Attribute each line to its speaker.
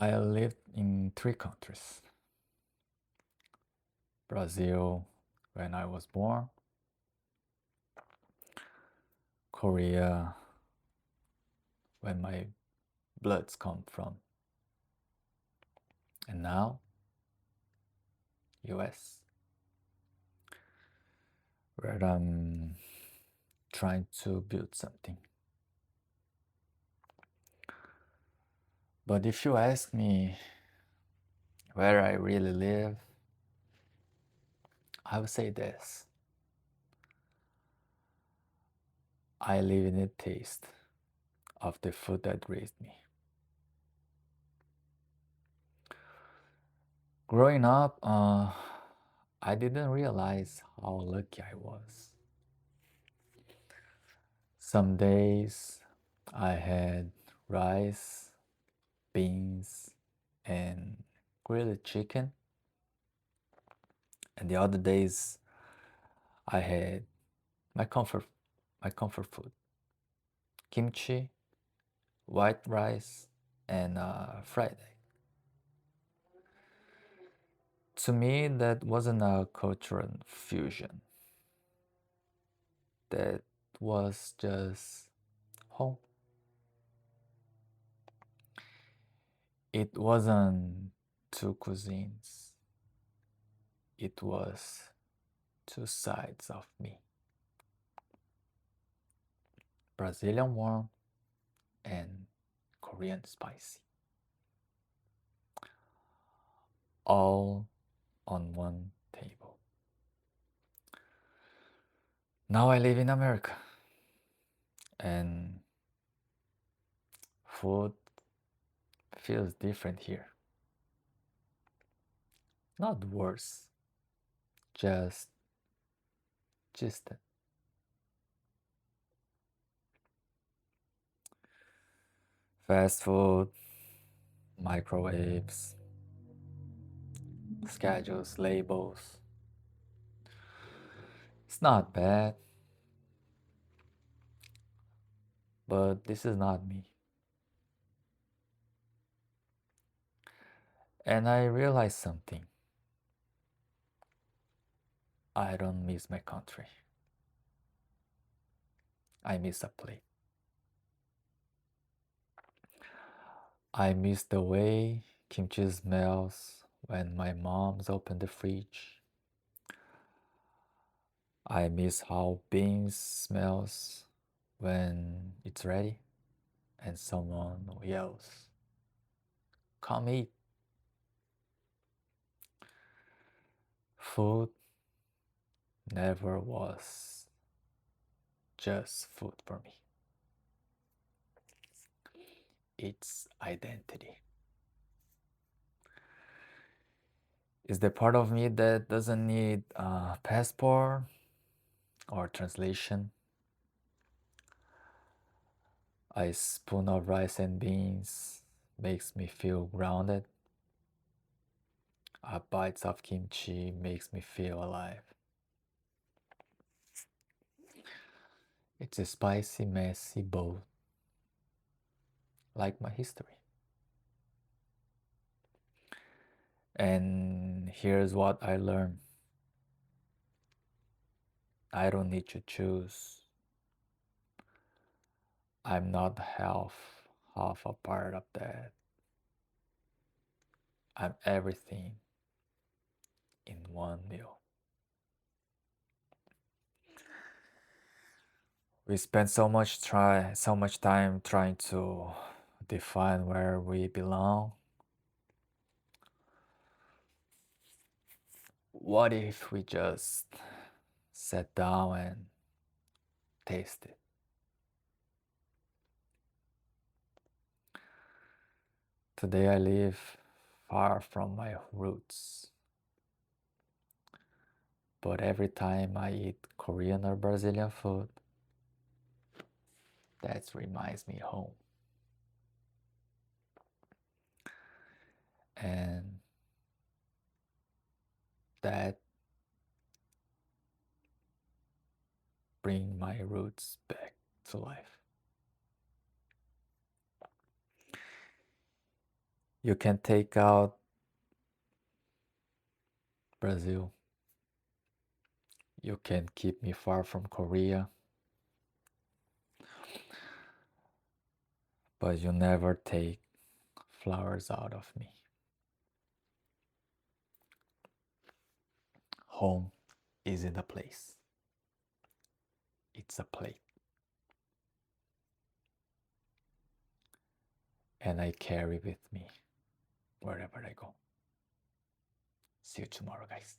Speaker 1: I lived in three countries: Brazil when I was born, Korea when my bloods come from, and now US, where I'm trying to build something. But if you ask me where I really live, I would say this: I live in the taste of the food that raised me. Growing up, I didn't realize how lucky I was. Some days I had rice, beans, and grilled chicken, and the other days I had my comfort my comfort food: kimchi, white rice, and fried egg. To me, that wasn't a cultural fusion. That was just home. It wasn't two cuisines. It was two sides of me: Brazilian warm and Korean spicy, all on one table. Now I live in America, and food feels different here. Not worse, just distant. Fast food, microwaves, schedules, labels. It's not bad, but this is not me. And I realized something: I don't miss my country. I miss a plate. I miss the way kimchi smells when my mom's opened the fridge. I miss how beans smells when it's ready and someone yells, "Come eat." Food never was just food for me. It's identity. It's the part of me that doesn't need a passport or translation. A spoon of rice and beans makes me feel grounded. A bite of kimchi makes me feel alive. It's a spicy, messy bowl, like my history. And here's what I learned: I don't need to choose. I'm not half a part of that. I'm everything in one meal. We spend so much time trying to define where we belong. What if we just sat down and taste it? Today I live far from my roots, but every time I eat Korean or Brazilian food, that reminds me home. And that bring my roots back to life. You can take out Brazil. You can keep me far from Korea. But you never take flowers out of me. Home isn't a place, it's a plate. And I carry with me wherever I go. See you tomorrow, guys.